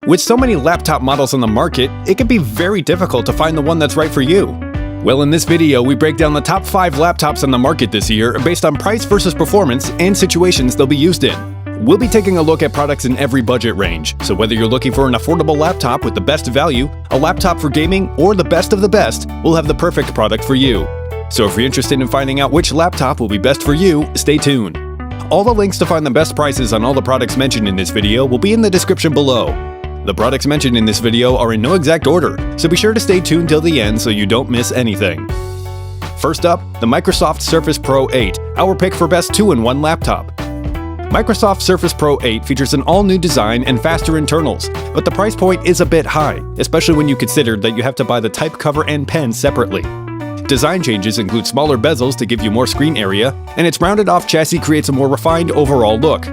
With so many laptop models on the market, it can be very difficult to find the one that's right for you. Well, in this video, we break down the top 5 laptops on the market this year based on price versus performance and situations they'll be used in. We'll be taking a look at products in every budget range, so whether you're looking for an affordable laptop with the best value, a laptop for gaming, or the best of the best, we'll have the perfect product for you. So if you're interested in finding out which laptop will be best for you, stay tuned. All the links to find the best prices on all the products mentioned in this video will be in the description below. The products mentioned in this video are in no exact order, so be sure to stay tuned till the end so you don't miss anything. First up, the Microsoft Surface Pro 8, our pick for best 2-in-1 laptop. Microsoft Surface Pro 8 features an all-new design and faster internals, but the price point is a bit high, especially when you consider that you have to buy the type cover and pen separately. Design changes include smaller bezels to give you more screen area, and its rounded-off chassis creates a more refined overall look.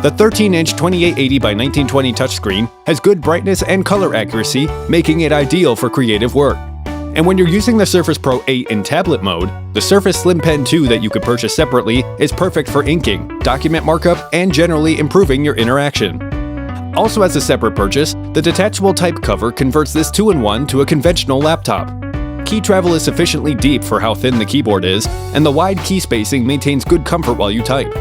The 13-inch 2880 by 1920 touchscreen has good brightness and color accuracy, making it ideal for creative work. And when you're using the Surface Pro 8 in tablet mode, the Surface Slim Pen 2 that you could purchase separately is perfect for inking, document markup, and generally improving your interaction. Also as a separate purchase, the detachable type cover converts this 2-in-1 to a conventional laptop. Key travel is sufficiently deep for how thin the keyboard is, and the wide key spacing maintains good comfort while you type.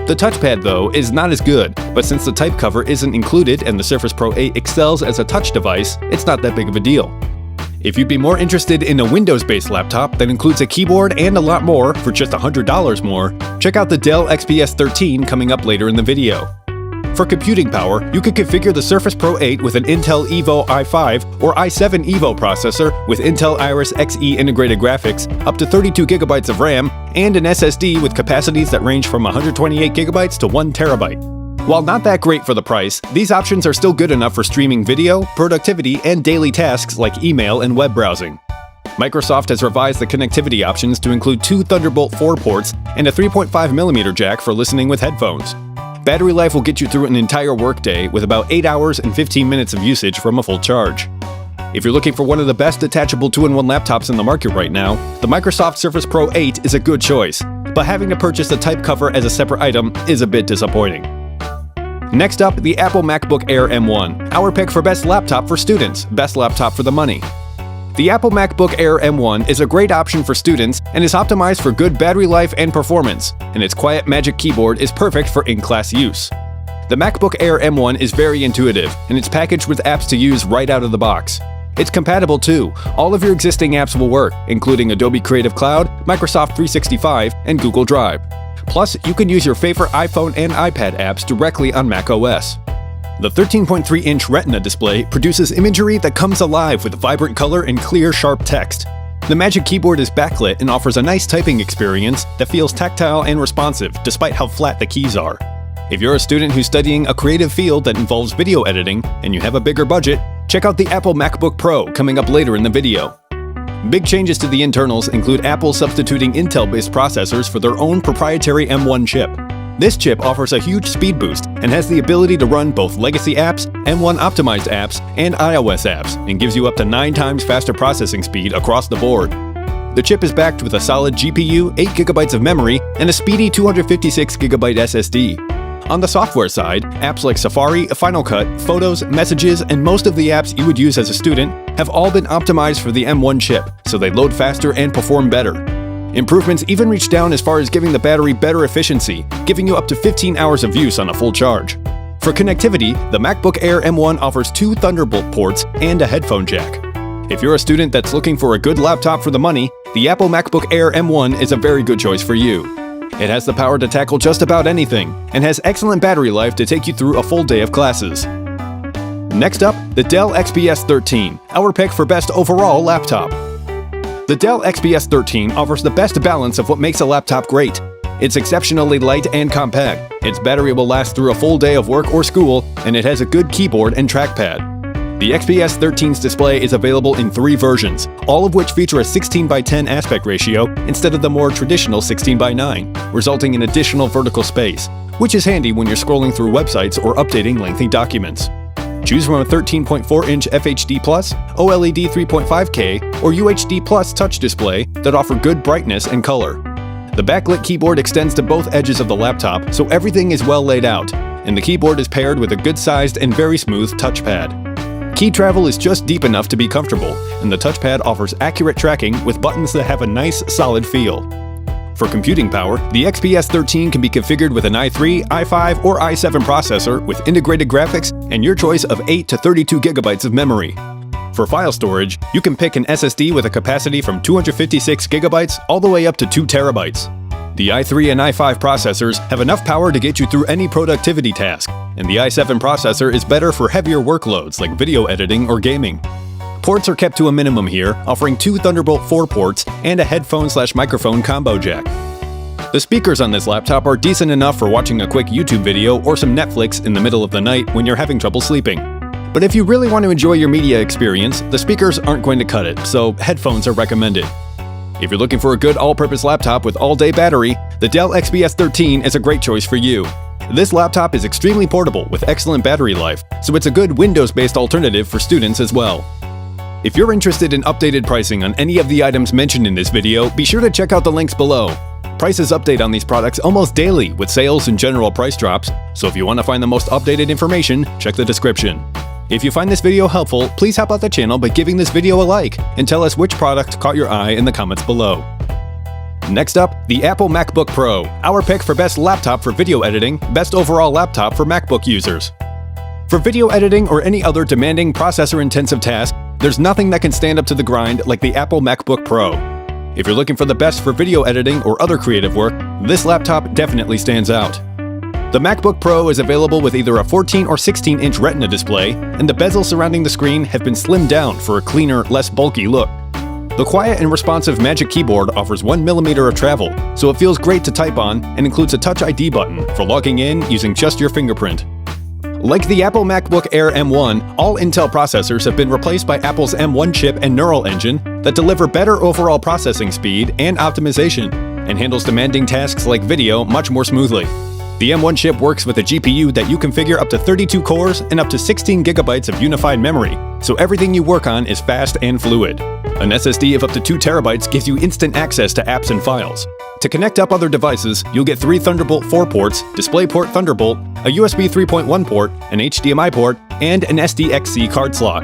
The touchpad, though, is not as good, but since the type cover isn't included and the Surface Pro 8 excels as a touch device, it's not that big of a deal. If you'd be more interested in a Windows-based laptop that includes a keyboard and a lot more for just $100 more, check out the Dell XPS 13 coming up later in the video. For computing power, you could configure the Surface Pro 8 with an Intel Evo i5 or i7 Evo processor with Intel Iris Xe integrated graphics, up to 32 GB of RAM, and an SSD with capacities that range from 128 GB to 1 TB. While not that great for the price, these options are still good enough for streaming video, productivity, and daily tasks like email and web browsing. Microsoft has revised the connectivity options to include 2 Thunderbolt 4 ports and a 3.5mm jack for listening with headphones. Battery life will get you through an entire workday with about 8 hours and 15 minutes of usage from a full charge. If you're looking for one of the best detachable 2-in-1 laptops in the market right now, the Microsoft Surface Pro 8 is a good choice, but having to purchase the type cover as a separate item is a bit disappointing. Next up, the Apple MacBook Air M1, our pick for best laptop for students, best laptop for the money. The Apple MacBook Air M1 is a great option for students and is optimized for good battery life and performance, and its quiet magic keyboard is perfect for in-class use. The MacBook Air M1 is very intuitive, and it's packaged with apps to use right out of the box. It's compatible too. All of your existing apps will work, including Adobe Creative Cloud, Microsoft 365, and Google Drive. Plus, you can use your favorite iPhone and iPad apps directly on macOS. The 13.3-inch Retina display produces imagery that comes alive with vibrant color and clear, sharp text. The Magic Keyboard is backlit and offers a nice typing experience that feels tactile and responsive despite how flat the keys are. If you're a student who's studying a creative field that involves video editing and you have a bigger budget, check out the Apple MacBook Pro coming up later in the video. Big changes to the internals include Apple substituting Intel-based processors for their own proprietary M1 chip. This chip offers a huge speed boost and has the ability to run both legacy apps, M1 optimized apps, and iOS apps, and gives you up to 9 times faster processing speed across the board. The chip is backed with a solid GPU, 8 GB of memory, and a speedy 256 GB SSD. On the software side, apps like Safari, Final Cut, Photos, Messages, and most of the apps you would use as a student have all been optimized for the M1 chip, so they load faster and perform better. Improvements even reach down as far as giving the battery better efficiency, giving you up to 15 hours of use on a full charge. For connectivity, the MacBook Air M1 offers 2 Thunderbolt ports and a headphone jack. If you're a student that's looking for a good laptop for the money, the Apple MacBook Air M1 is a very good choice for you. It has the power to tackle just about anything, and has excellent battery life to take you through a full day of classes. Next up, the Dell XPS 13, our pick for best overall laptop. The Dell XPS 13 offers the best balance of what makes a laptop great. It's exceptionally light and compact, its battery will last through a full day of work or school, and it has a good keyboard and trackpad. The XPS 13's display is available in 3 versions, all of which feature a 16:10 aspect ratio instead of the more traditional 16:9, resulting in additional vertical space, which is handy when you're scrolling through websites or updating lengthy documents. Choose from a 13.4-inch FHD+, OLED 3.5K, or UHD Plus touch display that offer good brightness and color. The backlit keyboard extends to both edges of the laptop, so everything is well laid out, and the keyboard is paired with a good-sized and very smooth touchpad. Key travel is just deep enough to be comfortable, and the touchpad offers accurate tracking with buttons that have a nice, solid feel. For computing power, the XPS 13 can be configured with an i3, i5, or i7 processor with integrated graphics and your choice of 8 to 32 gigabytes of memory. For file storage, you can pick an SSD with a capacity from 256 gigabytes all the way up to 2 terabytes. The i3 and i5 processors have enough power to get you through any productivity task, and the i7 processor is better for heavier workloads like video editing or gaming. Ports are kept to a minimum here, offering 2 Thunderbolt 4 ports and a headphone/microphone combo jack. The speakers on this laptop are decent enough for watching a quick YouTube video or some Netflix in the middle of the night when you're having trouble sleeping. But if you really want to enjoy your media experience, the speakers aren't going to cut it, so headphones are recommended. If you're looking for a good all-purpose laptop with all-day battery, the Dell XPS 13 is a great choice for you. This laptop is extremely portable with excellent battery life, so it's a good Windows-based alternative for students as well. If you're interested in updated pricing on any of the items mentioned in this video, be sure to check out the links below. Prices update on these products almost daily with sales and general price drops, so if you want to find the most updated information, check the description. If you find this video helpful, please help out the channel by giving this video a like and tell us which product caught your eye in the comments below. Next up, the Apple MacBook Pro, our pick for best laptop for video editing, best overall laptop for MacBook users. For video editing or any other demanding processor-intensive task, there's nothing that can stand up to the grind like the Apple MacBook Pro. If you're looking for the best for video editing or other creative work, this laptop definitely stands out. The MacBook Pro is available with either a 14 or 16-inch Retina display, and the bezels surrounding the screen have been slimmed down for a cleaner, less bulky look. The quiet and responsive Magic Keyboard offers 1mm of travel, so it feels great to type on and includes a Touch ID button for logging in using just your fingerprint. Like the Apple MacBook Air M1, all Intel processors have been replaced by Apple's M1 chip and Neural Engine that deliver better overall processing speed and optimization, and handles demanding tasks like video much more smoothly. The M1 chip works with a GPU that you configure up to 32 cores and up to 16 gigabytes of unified memory, so everything you work on is fast and fluid. An SSD of up to 2 terabytes gives you instant access to apps and files. To connect up other devices, you'll get 3 Thunderbolt 4 ports, DisplayPort Thunderbolt, a USB 3.1 port, an HDMI port, and an SDXC card slot.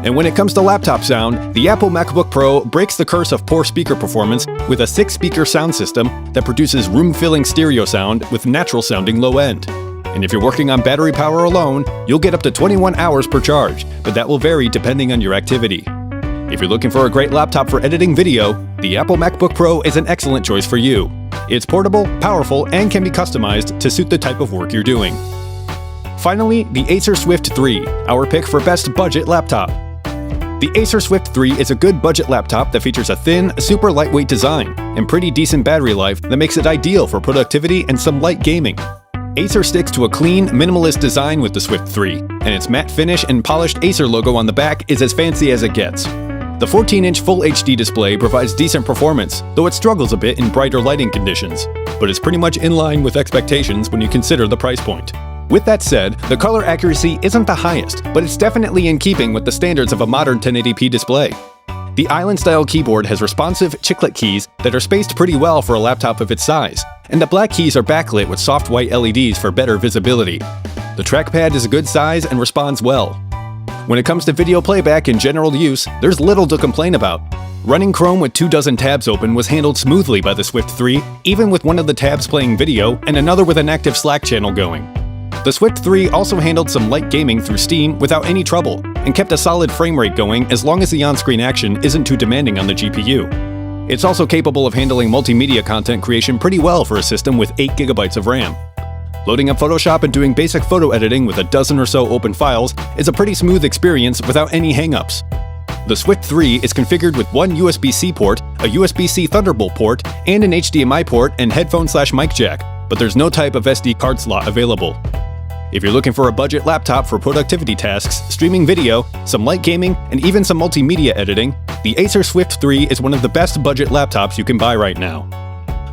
And when it comes to laptop sound, the Apple MacBook Pro breaks the curse of poor speaker performance with a 6-speaker sound system that produces room-filling stereo sound with natural-sounding low end. And if you're working on battery power alone, you'll get up to 21 hours per charge, but that will vary depending on your activity. If you're looking for a great laptop for editing video, the Apple MacBook Pro is an excellent choice for you. It's portable, powerful, and can be customized to suit the type of work you're doing. Finally, the Acer Swift 3, our pick for best budget laptop. The Acer Swift 3 is a good budget laptop that features a thin, super lightweight design and pretty decent battery life that makes it ideal for productivity and some light gaming. Acer sticks to a clean, minimalist design with the Swift 3, and its matte finish and polished Acer logo on the back is as fancy as it gets. The 14-inch Full HD display provides decent performance, though it struggles a bit in brighter lighting conditions, but is pretty much in line with expectations when you consider the price point. With that said, the color accuracy isn't the highest, but it's definitely in keeping with the standards of a modern 1080p display. The Island-style keyboard has responsive chiclet keys that are spaced pretty well for a laptop of its size, and the black keys are backlit with soft white LEDs for better visibility. The trackpad is a good size and responds well. When it comes to video playback and general use, there's little to complain about. Running Chrome with 24 tabs open was handled smoothly by the Swift 3, even with one of the tabs playing video and another with an active Slack channel going. The Swift 3 also handled some light gaming through Steam without any trouble, and kept a solid frame rate going as long as the on-screen action isn't too demanding on the GPU. It's also capable of handling multimedia content creation pretty well for a system with 8 GB of RAM. Loading up Photoshop and doing basic photo editing with a dozen or so open files is a pretty smooth experience without any hangups. The Swift 3 is configured with one USB-C port, a USB-C Thunderbolt port, and an HDMI port and headphone/mic jack, but there's no type of SD card slot available. If you're looking for a budget laptop for productivity tasks, streaming video, some light gaming, and even some multimedia editing, the Acer Swift 3 is one of the best budget laptops you can buy right now.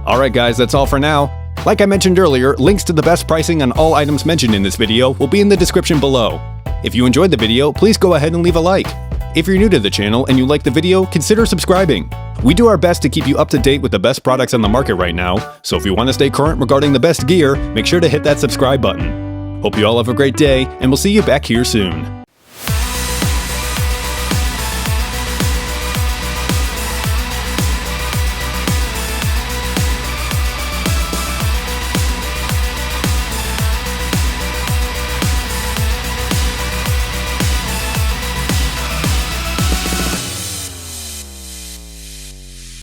Alright guys, that's all for now. Like I mentioned earlier, links to the best pricing on all items mentioned in this video will be in the description below. If you enjoyed the video, please go ahead and leave a like. If you're new to the channel and you like the video, consider subscribing. We do our best to keep you up to date with the best products on the market right now, so if you want to stay current regarding the best gear, make sure to hit that subscribe button. Hope you all have a great day, and we'll see you back here soon.